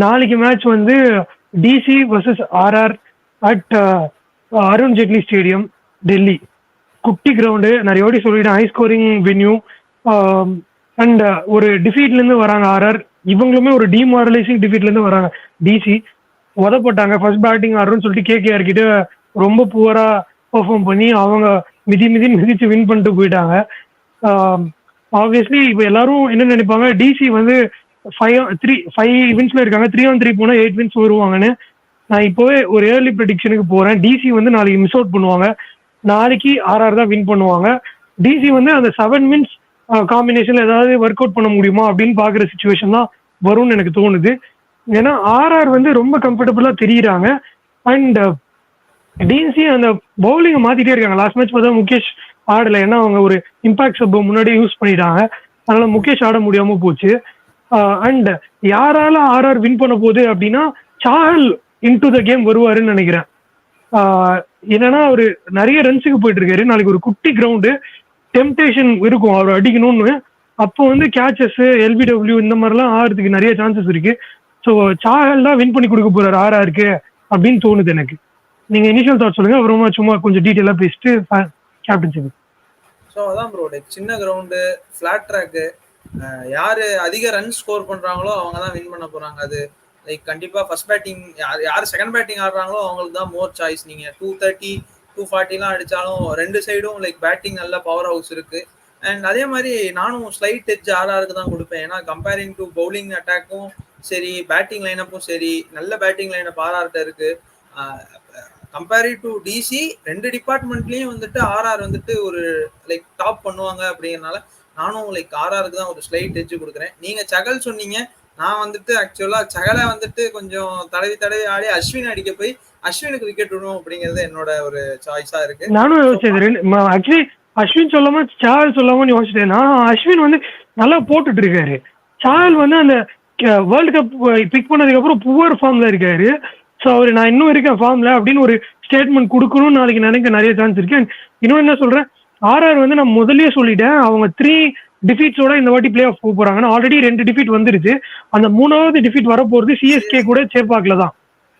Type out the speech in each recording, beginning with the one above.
நாளைக்கு மேட்ச் வந்து DC versus RR at Arun Jaitley stadium, Delhi. குட்டி கிரவுண்டு, நிறைய வாட்டி சொல்லிட்டேன், ஹை ஸ்கோரிங் வென்யூ. அண்ட் ஒரு டிஃபீட்லேருந்து வராங்க ஆர்ஆர். இவங்களுமே ஒரு டிமாரலைசிங் டிஃபீட்லேருந்து வராங்க. டிசி உதப்பட்டாங்க ஃபர்ஸ்ட் பேட்டிங் ஆடுறோன்னு சொல்லிட்டு கேகேஆர் கிட்ட ரொம்ப புவரா பெர்ஃபார்ம் பண்ணி அவங்க மிதிச்சு வின் பண்ணிட்டு போயிட்டாங்க. ஆப்வியஸ்லி இப்போ எல்லாரும் என்ன நினைப்பாங்க, டிசி வந்து 5 வின்ஸ்ல இருக்காங்க, 3-on-3 போனா 8 வின்ஸ் வருவாங்கன்னு. நான் இப்போவே ஒரு ஏர்லி ப்ரெடிக்ஷனுக்கு போறேன். டிசி வந்து நாளைக்கு மிஸ் அவுட் பண்ணுவாங்க, நாளைக்கு ஆர்ஆர் தான் வின் பண்ணுவாங்க. டிசி வந்து அந்த 7 வின்ஸ் காம்பினேஷன்ல ஏதாவது ஒர்க் அவுட் பண்ண முடியுமா அப்படின்னு பாக்குற சுச்சுவேஷன் தான் வரும்னு எனக்கு தோணுது. ஏன்னா ஆர்ஆர் வந்து ரொம்ப கம்ஃபர்டபுளா தெரியுறாங்க. அண்ட் டிசி அந்த பவுலிங்கை மாத்திட்டே இருக்காங்க. லாஸ்ட் மேட்ச் பார்த்தா முகேஷ் ஆடலை, ஏன்னா அவங்க ஒரு இம்பாக்ட் சப் முன்னாடி யூஸ் பண்ணிட்டாங்க, அதனால முகேஷ் ஆட முடியாம போச்சு. அண்ட் யாரால ஆர்ஆர் வின் பண்ண போகுது அப்படின்னா சாஹல் இன்டு த கேம் வருவாருன்னு நினைக்கிறேன். என்னன்னா அவரு நிறைய ரன்ஸுக்கு போயிட்டு இருக்காரு. நாளைக்கு ஒரு குட்டி கிரவுண்டு, டெம்டேஷன் இருக்கும் அவர் அடிக்கணும்னு. அப்போ வந்து கேச்சஸ், எல்பிடபிள்யூ இந்த மாதிரிலாம் ஆடுறதுக்கு நிறைய சான்சஸ் இருக்கு. ஸோ சாஹல் தான் வின் பண்ணி கொடுக்க போறாரு ஆர்ஆருக்கு அப்படின்னு தோணுது எனக்கு. நீங்க இனிஷியல் தாட் சொல்லுங்க, அப்புறமா சும்மா கொஞ்சம் டீட்டெயிலா பேசிட்டு கேப்டன்ஷிப். ஸோ அதான் ப்ரோ, லைக் சின்ன கிரவுண்டு, ஃபிளாட் ட்ராக்கு, யாரு அதிக ரன் ஸ்கோர் பண்றாங்களோ அவங்க தான் வின் பண்ண போறாங்க. அது லைக் கண்டிப்பா ஃபர்ஸ்ட் பேட்டிங் யார் செகண்ட் பேட்டிங் ஆடுறாங்களோ அவங்களுக்கு தான் மோர் சாய்ஸ். நீங்க 230 240 அடிச்சாலும் ரெண்டு சைடும் லைக் பேட்டிங் நல்ல பவர் ஹவுஸ் இருக்கு. அண்ட் அதே மாதிரி நானும் ஸ்லைட் எட்ஜ் ஆர்ஆருக்கு தான் கொடுப்பேன். ஏன்னா கம்பேரிங் டு பவுலிங் அட்டாக்கும் சரி, பேட்டிங் லைனப்பும் சரி, நல்ல பேட்டிங் லைனப் ஆர்ஆர்ட்ட இருக்கு. கம்பேரிங் டு டிசி ரெண்டு டிபார்ட்மெண்ட்லயும் வந்துட்டு ஆர்ஆர் வந்துட்டு ஒரு லைக் டாப் பண்ணுவாங்க. அப்படிங்கிறனால நானும் லைக் ஆர்ஆருக்கு தான் ஒரு ஸ்லைட் எட்ஜ் கொடுக்குறேன். நீங்க சகல் சொன்னீங்க, நான் வந்துட்டு ஆக்சுவலா சகலை வந்துட்டு கொஞ்சம் தடவி ஆடி அஸ்வின் அடிக்க போய் அஸ்வினுக்கு விக்கெட் விடணும் அப்படிங்கிறது என்னோட ஒரு சாய்ஸா இருக்கு. நானும் யோசிச்சேன், ஆக்சுவலி அஸ்வின் சொல்லாம சாஹல் சொல்லாமன்னு யோசிச்சிட்டேன். நான் அஸ்வின் வந்து நல்லா போட்டுட்டு இருக்காரு, சாஹல் வந்து அந்த வேர்ல்டு கப் பிக் பண்ணதுக்கு அப்புறம் புவர் ஃபார்ம்ல இருக்காரு. ஸோ அவர் நான் இன்னும் இருக்கேன் ஃபார்ம்ல அப்படின்னு ஒரு ஸ்டேட்மெண்ட் கொடுக்கணும்னு நாளைக்கு நினைக்க நிறைய சான்ஸ் இருக்கு. இன்னொன்று என்ன சொல்றேன், ஆர்ஆர் வந்து நான் முதல்லயே சொல்லிட்டேன், அவங்க 3 டிஃபீட்ஸோட இந்த வாட்டி பிளே ஆஃப் போக போறாங்கன்னா ஆல்ரெடி 2 டிஃபீட் வந்துருச்சு. அந்த 3வது டிஃபீட் வரப்போறது சிஎஸ்கே கூட சேப்பாக்ல தான்.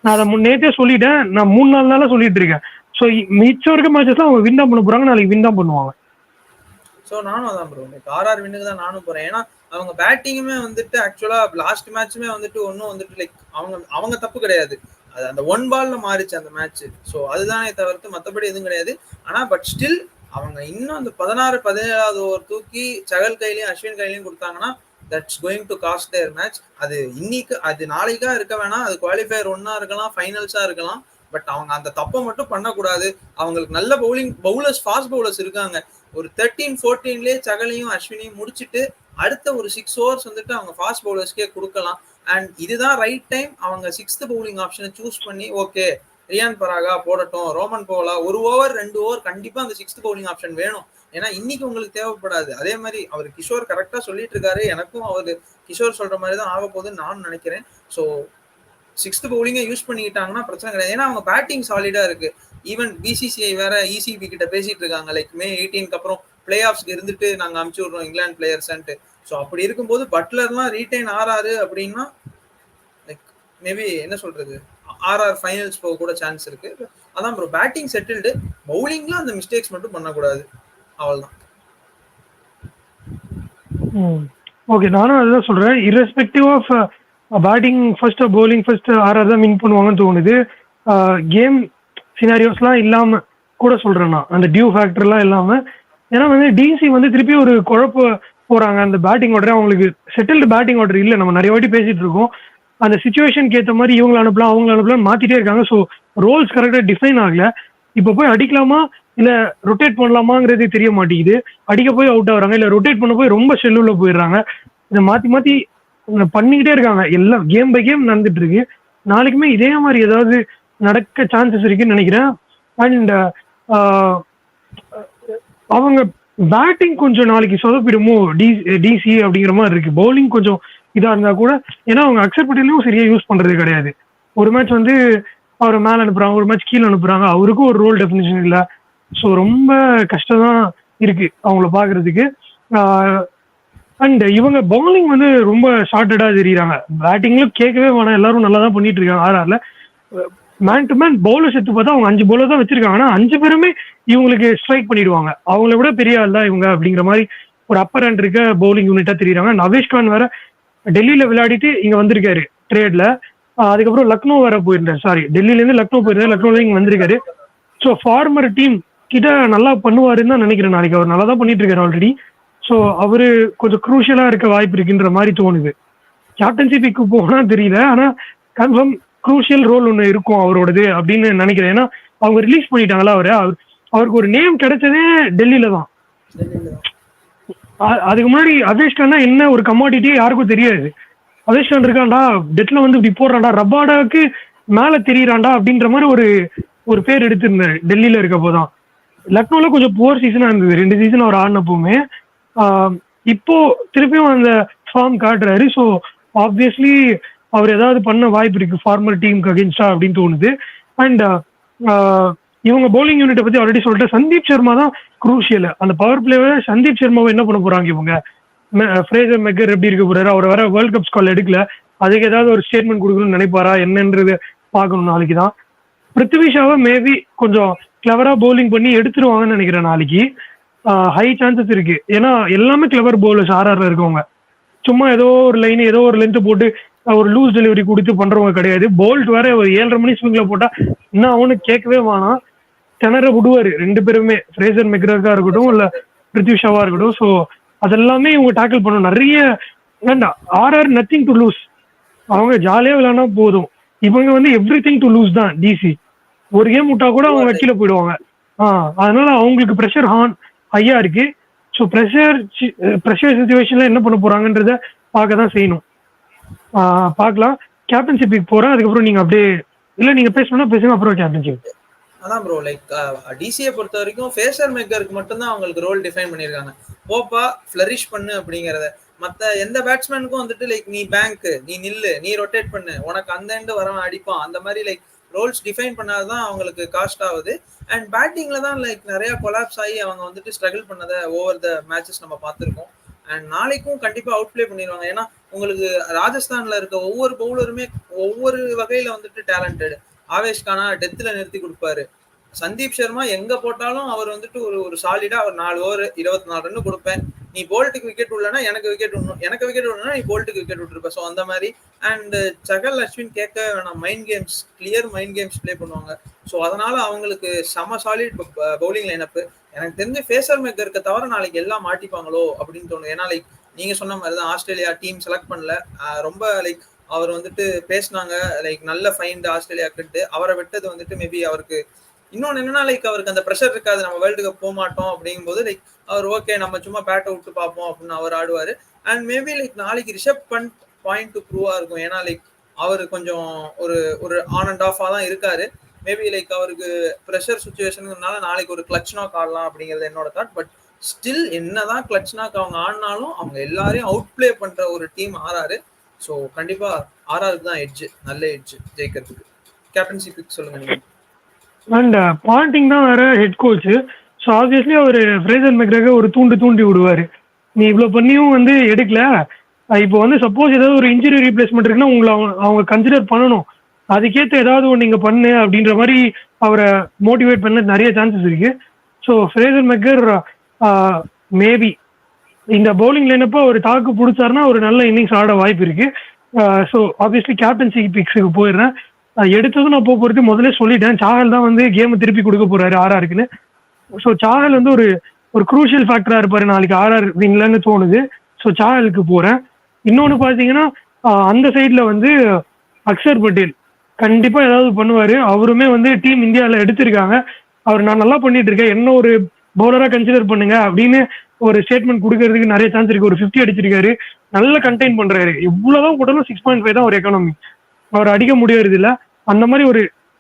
நான் அதை நேற்றே சொல்லிட்டேன், நான் 3-4 நாளா சொல்லிட்டு இருக்கேன். ஸோ மிச்சம் இருக்க மேட்சஸ்லாம் அவங்க வின் தான் பண்ண போறாங்க, நாளைக்கு வின் தான் பண்ணுவாங்க. ஸோ நானும் அதான் ப்ரோ, ஆர்ஆர் வின்னுக்கு தான் நானும் போறேன். ஏன்னா அவங்க பேட்டிங்குமே வந்துட்டு ஆக்சுவலா லாஸ்ட் மேட்சுமே வந்துட்டு ஒன்றும் வந்துட்டு லைக் அவங்க தப்பு கிடையாது. அது அந்த 1 பால்ல மாறிச்சு அந்த மேட்ச். ஸோ அதுதானே தவிர்த்து மற்றபடி எதுவும் கிடையாது. ஆனா பட் ஸ்டில் அவங்க இன்னும் அந்த 16-17வது ஓவர் தூக்கி சகல் கையிலையும் அஸ்வின் கையிலையும் கொடுத்தாங்கன்னா that's going to cost their match. அது இன்னைக்கு அது நாளைக்கா இருக்க வேணாம், அது குவாலிஃபயர் 1-ஆ இருக்கலாம், ஃபைனல்ஸா இருக்கலாம். பட் அவங்க அந்த தப்பை மட்டும் பண்ணக்கூடாது. அவங்களுக்கு நல்ல பவுலர்ஸ், ஃபாஸ்ட் பவுலர்ஸ் இருக்காங்க. ஒரு 13-14லயே சகலையும் அஸ்வினையும் முடிச்சுட்டு அடுத்த ஒரு 6 ஓவர்ஸ் வந்துட்டு அவங்க ஃபாஸ்ட் பவுலர்ஸ்க்கே கொடுக்கலாம். அண்ட் இதுதான் ரைட் டைம். அவங்க 6th பவுலிங் ஆப்ஷனை சூஸ் பண்ணி ஓகே ரியான் பராகா போடட்டும், ரோமன் போலா 1 ஓவர் 2 ஓவர் கண்டிப்பா அந்த 6th பவுலிங் ஆப்ஷன் வேணும். ஏன்னா இன்னைக்கு உங்களுக்கு தேவைப்படாது. அதே மாதிரி அவர் கிஷோர் கரெக்டா சொல்லிட்டு இருக்காரு, எனக்கும் அவர் கிஷோர் சொல்ற மாதிரி தான் ஆக போகுதுன்னு நான் நினைக்கிறேன். ஸோ 6th பவுலிங்கை யூஸ் பண்ணிக்கிட்டாங்கன்னா பிரச்சனை கிடையாது. ஏன்னா அவங்க பேட்டிங் சாலிடா இருக்கு. ஈவன் பிசிசிஐ வேற இசிபி கிட்ட பேசிட்டு இருக்காங்க, லைக் May 18க்கு அப்புறம் பிளே ஆஃப்ஸ்க்கு இருந்துட்டு நாங்க அனுப்பிச்சு விடுறோம் இங்கிலாந்து பிளேயர்ஸ்ன்ட்டு. ஸோ அப்படி இருக்கும்போது பட்லர்லாம் ரீடைன் ஆறாரு அப்படின்னா லைக் மேபி என்ன சொல்றது, ஆர்ஆர் ஃபைனல்ஸ் போக கூட சான்ஸ் இருக்கு. அதான் ப்ரோ, பேட்டிங் செட்டில்டு, பவுலிங்ல அந்த மிஸ்டேக்ஸ் மட்டும் பண்ணக்கூடாது, அவ்வளவுதான். ஓகே, நானும் அதுதான் சொல்றேன். Irrespective of batting first bowling first RR தான் வின் பண்ணுவாங்கன்னு தோணுது. கேம் சினாரியோஸ்லாம் இல்லாம கூட சொல்றேன் நான், அந்த டியூ ஃபேக்டர்லாம் இல்லாம. ஏன்னா வந்து டிசி வந்து திருப்பி ஒரு குழப்ப போறாங்க அந்த பேட்டிங் ஆர்டர். அவங்களுக்கு செட்டில்டு பேட்டிங் ஆர்டர் இல்லை. நம்ம நிறைய வாட்டி பேசிட்டு இருக்கோம், அந்த சிச்சுவேஷனுக்கு ஏற்ற மாதிரி இவங்களை அனுப்பலாம் அவங்களை அனுப்பலாம் மாத்திட்டே இருக்காங்க. ஸோ ரோல்ஸ் கரெக்டாக டிஃபைன் ஆகல. இப்போ போய் அடிக்கலாமா இல்லை ரொட்டேட் பண்ணலாமாங்கிறது தெரிய மாட்டேங்குது. அடிக்க போய் அவுட் ஆகுறாங்க, இல்லை ரொட்டேட் பண்ண போய் ரொம்ப ஷெல்லுல போயிடுறாங்க. இதை மாற்றி மாற்றி பண்ணிக்கிட்டே இருக்காங்க. எல்லாம் கேம் பை கேம் நடந்துட்டு இருக்கு. நாளைக்குமே இதே மாதிரி ஏதாவது நடக்க சான்சஸ் இருக்குன்னு நினைக்கிறேன். அண்ட் அவங்க பேட்டிங் கொஞ்சம் நாளைக்கு சொதப்பிடுமோ டிசி அப்படிங்கிற மாதிரி இருக்கு. பவுலிங் கொஞ்சம் இதா இருந்தா கூட, ஏன்னா அவங்க அக்சர் பட்டேலையும் சரியா யூஸ் பண்றது கிடையாது. ஒரு மேட்ச் வந்து அவரை மேல அனுப்புறாங்க, ஒரு மேட்ச் கீழே அனுப்புறாங்க, அவருக்கும் ஒரு ரோல் டெஃபினிஷன் இல்லை. ஸோ ரொம்ப கஷ்டம் தான் இருக்கு அவங்கள பாக்குறதுக்கு. அண்ட் இவங்க பவுலிங் வந்து ரொம்ப ஷார்ட்டடா தெரியுறாங்க. பேட்டிங்ல கேட்கவே வேணாம், எல்லாரும் நல்லா தான் பண்ணிட்டு இருக்காங்க ஆர்ஆர்ல. மேன் டு மேன் பவுலர்ஸ் எடுத்து பார்த்தா அவங்க 5 பவுலர் தான் வச்சிருக்காங்க. ஆனா 5 பேருமே இவங்களுக்கு ஸ்ட்ரைக் பண்ணிடுவாங்க. அவங்கள விட பெரிய ஆள் தான் இவங்க அப்படிங்கிற மாதிரி ஒரு அப்பர் ஹேண்ட் இருக்க பவுலிங் யூனிட்டா தெரியுறாங்க. நவேஷ் கான் வேற டெல்லியில விளையாடிட்டு இங்க வந்திருக்காரு ட்ரேட்ல. அதுக்கப்புறம் லக்னோ வேற போயிருந்தாரு. சாரி, டெல்லியில இருந்து லக்னோ போயிருந்தாரு, லக்னோல இங்க வந்திருக்காரு. ஸோ ஃபார்மர் டீம் கிட்ட நல்லா பண்ணுவாருன்னு தான் நினைக்கிறேன். நாளைக்கு அவர் நல்லா தான் பண்ணிட்டு இருக்காரு ஆல்ரெடி. ஸோ அவரு கொஞ்சம் குரூஷியலா இருக்க வாய்ப்பு இருக்குன்ற மாதிரி தோணுது. கேப்டன்ஷிப்புக்கு போனா தெரியல, ஆனா கன்ஃபார்ம் குரூஷியல் ரோல் ஒன்று இருக்கும் அவரோடது அப்படின்னு நினைக்கிறேன். ஏன்னா அவங்க ரிலீஸ் பண்ணிட்டாங்களா அவருக்கு ஒரு நேம் கிடைச்சதே டெல்லியில தான். அதுக்கு முன்னாடி அவேஷ் கான்னா என்ன ஒரு கமாடிட்டியே யாருக்கும் தெரியாது. அவேஷ் கான் இருக்காண்டா டெட்ல வந்து இப்படி போடுறான்டா, ரபாடாவுக்கு மேல தெரியறான்டா அப்படின்ற மாதிரி ஒரு பேர் எடுத்திருந்தாரு டெல்லியில இருக்க போதான். லக்னோல கொஞ்சம் புவர் சீசனா இருந்தது 2 சீசன் அவர் ஆடினப்பவுமே. இப்போ திருப்பியும் அந்த ஃபார்ம் காட்டுறாரு. ஸோ ஆப்வியஸ்லி அவர் ஏதாவது பண்ண வாய்ப்பு இருக்கு ஃபார்மர் டீமுக்கு அகேன்ஸ்டா அப்படின்னு தோணுது. அண்ட் இவங்க பவுலிங் யூனிட்டை பத்தி ஆல்ரெடி சொல்லிட்டு சந்தீப் சர்மா தான் குரூஷியல். அந்த பவர் பிளேவை சந்தீப் சர்மாவை என்ன பண்ண போறாங்க இவங்க? ஃப்ரேசர் மெக்கர் எப்படி இருக்க போறாரு? அவர் வர வேர்ல்ட் கப் ஸ்கால் எடுக்கல, அதுக்கு ஏதாவது ஒரு ஸ்டேட்மெண்ட் கொடுக்கணும்னு நினைப்பாரா என்னன்றது பார்க்கணும் நாளைக்கு தான். பிருத்திவி ஷாவை மேபி கொஞ்சம் கிளவரா பவுலிங் பண்ணி எடுத்துருவாங்கன்னு நினைக்கிறேன் நாளைக்கு. ஹை சான்சஸ் இருக்கு. ஏன்னா எல்லாமே கிளவர் பவுலர்ஸ் ஆர்ஆர்ல இருக்கவங்க. சும்மா ஏதோ ஒரு லைன் ஏதோ ஒரு லென்த் போட்டு ஒரு லூஸ் டெலிவரி கொடுத்து பண்றவங்க கிடையாது. போல்ட் வேற ஒரு 7:30 மணி ஸ்விங்ல போட்டா இன்னும் அவனு கேட்கவே வேணாம், திணற விடுவாரு 2 பேருமே. ஃப்ரேசர் மெக்ரக்கா இருக்கட்டும் இல்ல பிருத்திவி ஷாவா இருக்கட்டும். ஸோ அதெல்லாமே இவங்க டேக்கிள் பண்ணணும். நிறைய வேண்டாம், ஆர்ஆர் நத்திங் டு லூஸ், அவங்க ஜாலியா விளையாண்டா போதும். இவங்க வந்து எவ்ரி திங் டு லூஸ் தான். டிசி ஒரு கேம் விட்டா கூட அவங்க வக்கீல போயிடுவாங்க. அதனால அவங்களுக்கு ப்ரெஷர் ஹையா இருக்கு. ஸோ ப்ரெஷர் சுச்சுவேஷன்ல என்ன பண்ண போறாங்கன்றத பார்க்க தான் செய்யணும். பார்க்கலாம். கேப்டன்ஷிப்புக்கு போறேன், அதுக்கப்புறம் நீங்க அப்படியே இல்ல நீங்க பேசணும்னா பேசுங்க, அப்புறம் கேப்டன்ஷிப். அதான் ப்ரோ, லைக் டிசியை பொறுத்த வரைக்கும் ஃபேசர் மேக்கருக்கு மட்டும்தான் அவங்களுக்கு ரோல் டிஃபைன் பண்ணியிருக்காங்க. போப்பா ஃபிளரிஷ் பண்ணு அப்படிங்கிறத. மற்ற எந்த பேட்ஸ்மேனுக்கும் வந்துட்டு லைக் நீ பேங்க், நீ நில்லு, நீ ரொட்டேட் பண்ணு, உனக்கு அந்த எண்டு வரவன் அடிப்பான், அந்த மாதிரி லைக் ரோல்ஸ் டிஃபைன் பண்ணாதான் அவங்களுக்கு காஸ்ட் ஆகுது. அண்ட் பேட்டிங்ல தான் லைக் நிறைய கொலாப்ஸ் ஆகி அவங்க வந்துட்டு ஸ்ட்ரகிள் பண்ணதை ஓவர் த மேட்சஸ் நம்ம பார்த்துருக்கோம். அண்ட் நாளைக்கும் கண்டிப்பா அவுட் பிளே பண்ணிடுவாங்க. ஏன்னா உங்களுக்கு ராஜஸ்தான்ல இருக்க ஒவ்வொரு பவுலருமே ஒவ்வொரு வகையில வந்துட்டு டேலண்டட். ஆவேஷ் கானா டெத்துல நிறுத்தி கொடுப்பாரு. சந்தீப் சர்மா எங்க போட்டாலும் அவர் வந்துட்டு ஒரு சாலிடா ஒரு 4 ஓவர் 24 ரன் கொடுப்பேன். நீ போல்ட்டுக்கு விக்கெட் விடலன்னா எனக்கு விக்கெட் விடணும், எனக்கு விக்கெட் விடணும்னா நீ போல்ட்டுக்கு விக்கெட் விட்டுருப்ப. ஸோ அந்த மாதிரி. அண்ட் சகல் அஸ்வின் கேட்க வேணாம், mind games, clear mind games play பண்ணுவாங்க. ஸோ அதனால அவங்களுக்கு செம சாலிட் பவுலிங் லைனப். எனக்கு தெரிஞ்சு ஃபேசர் மேக்கருக்கு தவிர நாளைக்கு எல்லாம் மாட்டிப்பாங்களோ அப்படின்னு தோணும். ஏன்னா லைக் நீங்க சொன்ன மாதிரி தான் ஆஸ்திரேலியா டீம் செலக்ட் பண்ணல. ரொம்ப லைக் அவர் வந்துட்டு பேசினாங்க லைக் நல்ல ஃபைண்ட் ஆஸ்திரேலியாக்குன்ட்டு. அவரை விட்டது வந்துட்டு மேபி அவருக்கு இன்னொன்னு என்னன்னா லைக் அவருக்கு அந்த ப்ரெஷர் இருக்காது, நம்ம வேர்ல்டு கப் போக மாட்டோம் அப்படிங்கும்போது லைக் அவர் ஓகே நம்ம சும்மா பேட்டை விட்டு பார்ப்போம் அப்படின்னு அவர் ஆடுவாரு. அண்ட் மேபி லைக் நாளைக்கு ரிஷப் பண்ட் பாயிண்ட் டு ப்ரூவா இருக்கும். ஏன்னா லைக் அவர் கொஞ்சம் ஒரு ஆன் அண்ட் ஆஃபா தான் இருக்காரு. மேபி லைக் அவருக்கு ப்ரெஷர் சுச்சுவேஷனுங்கிறதுனால நாளைக்கு ஒரு கிளட்ச் நாக் ஆடலாம் அப்படிங்கிறது என்னோட தாட். பட் ஸ்டில் என்னதான் கிளட்ச் நாக் அவங்க ஆடினாலும் அவங்க எல்லாரையும் அவுட் பிளே பண்ற ஒரு டீம் ஆர்ஆர். ஸோ கண்டிப்பா ஆர்ஆருக்கு தான் எட்ஜ், நல்ல எட்ஜ் ஜெயிக்கிறதுக்கு. கேப்டன்ஷிப் சொல்லுங்க நீங்க. அண்ட் பாண்டிங் தான் வேற ஹெட் கோச். ஸோ ஆப்வியஸ்லி அவர் ஃப்ரேசர் மெக்ரக ஒரு தூண்டி விடுவாரு. நீ இவ்வளோ பண்ணியும் வந்து எடுக்கல, இப்போ வந்து சப்போஸ் ஏதாவது ஒரு இன்ஜுரி ரீப்ளேஸ்மெண்ட் இருக்குன்னா உங்களை அவங்க கன்சிடர் பண்ணணும், அதுக்கேற்ற ஏதாவது ஒன்று நீங்கள் பண்ணு அப்படின்ற மாதிரி அவரை மோட்டிவேட் பண்ண நிறைய சான்சஸ் இருக்கு. ஸோ ஃப்ரேசர் மெக்கர் மேபி இந்த பவுலிங் லைனப்போ ஒரு தாக்கு பிடிச்சாருன்னா ஒரு நல்ல இன்னிங்ஸ் ஆட வாய்ப்பு இருக்கு. ஸோ ஆப்வியஸ்லி கேப்டன்சி பிக்ஸுக்கு போயிடுறேன். எடுத்ததும் நான் போக்குவரத்து முதல்ல சொல்லிட்டேன், சாஹல் தான் வந்து கேமை திருப்பி கொடுக்க போறாரு ஆர்ஆருக்குன்னு. ஸோ சாஹல் வந்து ஒரு குரூஷியல் ஃபேக்டரா இருப்பாரு நாளைக்கு ஆர்ஆர் வின்லன்னு தோணுது. ஸோ சாஹலுக்கு போறேன். இன்னொன்று பார்த்தீங்கன்னா அந்த சைட்ல வந்து அக்ஷர் பட்டேல் கண்டிப்பா ஏதாவது பண்ணுவாரு. அவருமே வந்து டீம் இந்தியாவில் எடுத்திருக்காங்க. அவர் நான் நல்லா பண்ணிட்டு இருக்கேன், என்ன ஒரு பவுலரா கன்சிடர் பண்ணுங்க அப்படின்னு ஒரு ஸ்டேட்மெண்ட் கொடுக்கறதுக்கு நிறைய சான்ஸ் இருக்கு. ஒரு 50 அடிச்சிருக்காரு, நல்ல கண்டெயின் பண்றாரு. எவ்வளவுதான் போட்டாலும் 6.5 தான் ஒரு எக்கானமி, அவர் அடிக்க முடியறது இல்ல. அந்த மாதிரி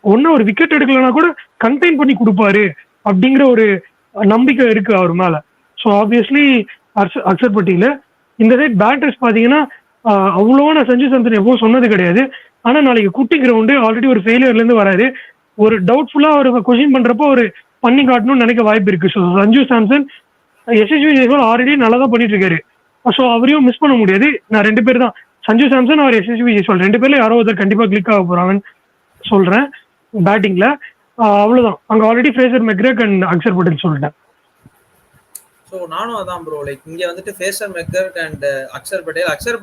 ஒரு விக்கெட் எடுக்கலன்னா கூட கண்டெயின் பண்ணி கொடுப்பாரு அப்படிங்கிற ஒரு நம்பிக்கை இருக்கு அவர் மேல. So obviously Axar Patel. இந்த சைட் பேட்டர்ஸ் பாத்தீங்கன்னா அவ்வளோவா நான் சஞ்சு சாம்சன் எப்பவும் சொன்னது கிடையாது. ஆனா நாளைக்கு குட்டி கிரவுண்டு ஆல்ரெடி ஒரு ஃபெயிலியர்ல இருந்து வராது. ஒரு டவுட்ஃபுல்லா அவர் கொஸ்டின் பண்றப்போ ஒரு பண்ணி காட்டணும்னு நினைக்க வாய்ப்பு இருக்கு. ஸோ சஞ்சு சாம்சன், எஸ்எஸ்வி ஜெய்ஸ்வால் ஆல்ரெடி நல்லா தான் பண்ணிட்டு இருக்காரு. ஸோ அவரையும் மிஸ் பண்ண முடியாது. நான் 2 பேர் தான், சஞ்சு சாம்சன் அவர் எஸ்எஸ்வி ஜெய்ஸ்வால் 2 பேர்ல யாரோ ஒருத்தர் கண்டிப்பா கிளிக் ஆக போறாங்கன்னு சொல்றேன் பேட்டிங்ல. அவ்வளவுதான். அங்க already Fraser McGurk and Axar Patel சொல்லிட்டேன். ஸோ நானும் அதான் ப்ரோ, லைக் இங்க வந்துட்டு Fraser McGurk and Axar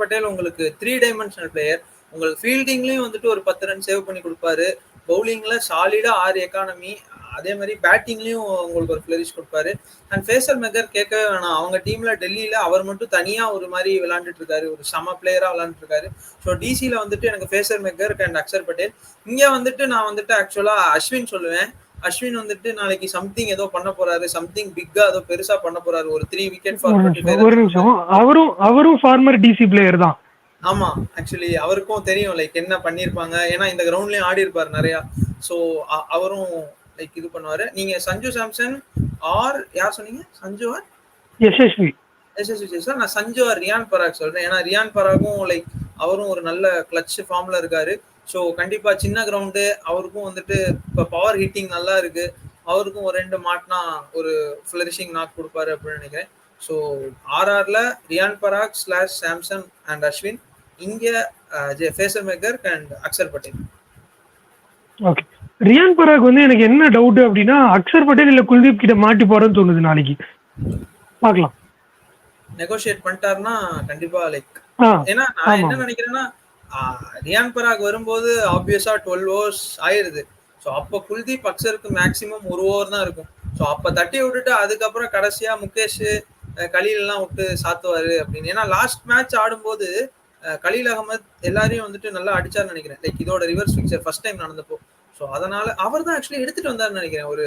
Patel உங்களுக்கு 3 டைமென்ஷனல் பிளேயர். உங்களுக்கு ஃபீல்டிங்லயும் வந்துட்டு ஒரு 10 ரன் சேவ் பண்ணி கொடுப்பாரு, பவுலிங்ல சாலிடா 6 எக்கானமி, அதே மாதிரி பேட்டிங்லயும் உங்களுக்கு ஒரு ஃபிளரிஷ் கொடுப்பாரு. அண்ட் ஃபேசர் மெக்கர் கேட்கவே வேணாம், அவங்க டீம்ல டெல்லியில அவர் மட்டும் தனியா ஒரு மாதிரி விளையாண்டுட்டு இருக்காரு, ஒரு சம பிளேயரா விளையாண்டுட்டு இருக்காரு. ஸோ டிசியில வந்துட்டு எனக்கு phasor McGurk and Axar Patel. இங்க வந்துட்டு நான் வந்துட்டு ஆக்சுவலா அஸ்வின் சொல்லுவேன். அஸ்வின் வந்துட்டு நாளைக்கு சம்திங் ஏதோ பண்ண போறாரு, சம்திங் பிக்கா ஏதோ பெருசா பண்ண போறாரு, ஒரு 3 விக்கெட் ஃபார் 25. ஒரு நிமிஷம், அவரும் ஃபார்மர் டிசி பிளேயர் தான். ஆமா, ஆக்சுவலி அவருக்கும் தெரியும் லைக் என்ன பண்ணிருப்பாங்க, ஏன்னா இந்த கிரவுண்ட்லயும் ஆடி இருப்பாரு நிறைய. ஸோ அவரும் லைக் இது பண்ணுவாரு. நீங்க சஞ்சு சாம்சன் ஆர் யார் சொன்னீங்க? Sanju or Yashasvi sir? நான் சஞ்சு ஆர் ரியான் பராக் சொல்றேன். ஏன்னா ரியான் பராகும் லைக் அவரும் ஒரு நல்ல கிளட்ச் ஃபார்ம்ல இருக்காரு. ஸோ கண்டிப்பா சின்ன கிரவுண்டு, அவருக்கும் வந்துட்டு இப்போ பவர் ஹிட்டிங் நல்லா இருக்கு, அவருக்கும் ஒரு 2 மாட்டினா ஒரு ஃபிளரிஷிங் நாக் கொடுப்பாரு அப்படின்னு நினைக்கிறேன். ஸோ ஆர்ஆர்ல ரியான் பராக் ஸ்லாஷ் சாம்சன் அண்ட் அஸ்வின், இங்க Fraser McGurk and Axar Patel. Okay, Riyan Parag வந்து எனக்கு என்ன டவுட் அப்படின்னா அக்சர் பட்டேல் இல்ல குல்தீப் கிட்ட மாட்டி போறேன்னு தோணுது. நாளைக்கு பார்க்கலாம். நெகோஷியேட் பண்ணிட்டாருன்னா கண்டிப்பா லைக், ஏன்னா நான் என்ன நினைக்கிறேன்னா ரியான் பராக் வரும்போது ஆப்வியஸா 12 ஓவர்ஸ் ஆயிருது. ஸோ அப்போ குல்தீப் அக்சருக்கு மேக்சிமம் 1 ஓவர் தான் இருக்கும். ஸோ அப்போ தட்டி விட்டுட்டு அதுக்கப்புறம் கடைசியா முகேஷ் கலீல் எல்லாம் விட்டு சாத்துவாரு அப்படின்னு. ஏன்னா லாஸ்ட் மேட்ச் ஆடும்போது கலீல் அகமத் எல்லாரையும் வந்துட்டு நல்லா அடிச்சாருன்னு நினைக்கிறேன், லைக் இதோட ரிவர்ஸ் பிக்சர் ஃபர்ஸ்ட் டைம் நடந்தப்போ. ஸோ அதனால அவர் தான் ஆக்சுவலி எடுத்துட்டு வந்தாருன்னு நினைக்கிறேன். ஒரு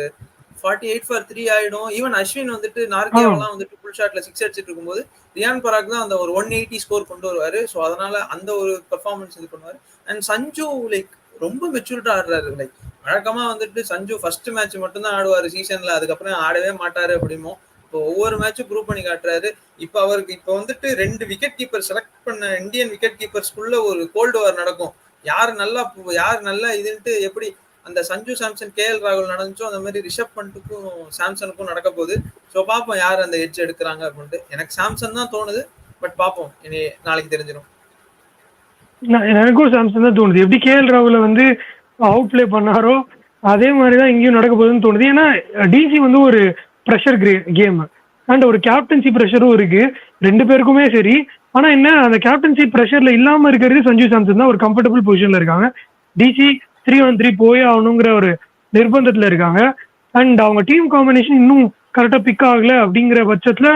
48 for 3 ஆயிடும். ஈவன் அஸ்வின் வந்துட்டு நார்கேவெல்லாம் வந்துட்டு ஃபுல் ஷாட்ல 6 அடிச்சிட்டு இருக்கும்போது ரியான் பராக் தான் அந்த ஒரு 180 ஸ்கோர் கொண்டு வருவாரு. ஸோ அதனால அந்த ஒரு பெர்ஃபார்மன்ஸ் இது பண்ணுவாரு. அண்ட் சஞ்சு லைக் ரொம்ப மெச்சூர்டா ஆடுறாரு. லைக் வழக்கமா வந்துட்டு சஞ்சு ஃபர்ஸ்ட் மேட்ச் மட்டும் தான் ஆடுவாரு சீசன்ல, அதுக்கப்புறம் ஆடவே மாட்டாரு அப்படிமோ. இப்போ ஒவ்வொரு மேட்சும் ப்ரூவ் பண்ணி காட்டுறாரு. இப்போ அவருக்கு இப்போ வந்துட்டு 2 விக்கெட் கீப்பர் செலக்ட் பண்ண இந்தியன் விக்கெட் கீப்பர்ஸ்குள்ள ஒரு கோல்டு வார் நடக்கும். யார் நல்லா இதுன்ட்டு எப்படி அந்த சஞ்சு சாம்சன் கேஎல் ராகுல் நடந்துச்சோ அந்த மாதிரி ரிஷப் பண்ட்டுக்கும் சாம்சனுக்கும் நடக்க போகுது. ஸோ பார்ப்போம் யார் அந்த எட்ஜ் எடுக்கிறாங்க அப்படின்ட்டு. எனக்கு சாம்சன் தான் தோணுது, பட் பார்ப்போம், இனி நாளைக்கு தெரிஞ்சிடும். எனக்கும் சாம்சன் தான் தோணுது. எப்படி கேஎல் ராகுல வந்து அவுட் பிளே பண்ணாரோ அதே மாதிரிதான் இங்கேயும் நடக்க போகுதுன்னு தோணுது. ஏன்னா டிசி வந்து ஒரு ப்ரெஷர் கேம் அண்ட் ஒரு கேப்டன்சி ப்ரெஷரும் இருக்கு 2 பேருக்குமே சரி. ஆனா என்ன, அந்த கேப்டன்சி ப்ரெஷர்ல இல்லாம இருக்கிறது சஞ்சு சாம்சன் தான் ஒரு கம்ஃபர்டபுள் பொசிஷன்ல இருக்காங்க. டிசி 3-on-3 போயே ஆகணுங்கிற ஒரு நிர்பந்தத்துல இருக்காங்க. அண்ட் அவங்க டீம் காம்பினேஷன் இன்னும் கரெக்டா பிக் ஆகல அப்படிங்கிற பட்சத்துல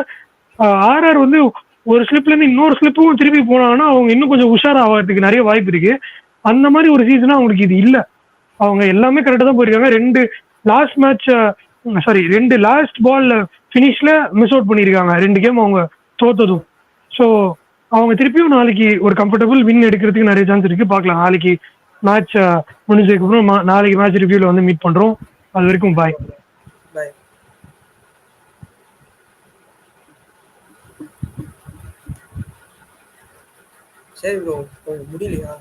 ஆர்ஆர் வந்து ஒரு ஸ்லிப்ல இருந்து இன்னொரு ஸ்லிப்பும் திருப்பி போனாங்கன்னா அவங்க இன்னும் கொஞ்சம் உஷாரா ஆகிறதுக்கு நிறைய வாய்ப்பு இருக்கு. அந்த மாதிரி ஒரு சீசனா அவங்களுக்கு இது இல்ல. அவங்க எல்லாமே கரெக்டா தான் போயிருக்காங்க. 2 லாஸ்ட் பால் ஃபினிஷ்ல மிஸ் அவுட் பண்ணிருக்காங்க 2 கேம் அவங்க தோத்ததும். ஸோ அவங்க திருப்பியும் நாளைக்கு ஒரு கம்ஃபர்டபுள் வின் எடுக்கிறதுக்கு நிறைய சான்ஸ் இருக்கு. பார்க்கலாம். நாளைக்கு மேட்ச் முடிஞ்சதுக்கு அப்புறம் நாளைக்கு மேட்ச் ரிவ்யூல வந்து மீட் பண்றோம். அது வரைக்கும் பாய். சரி ப்ரோ, முடியலையா?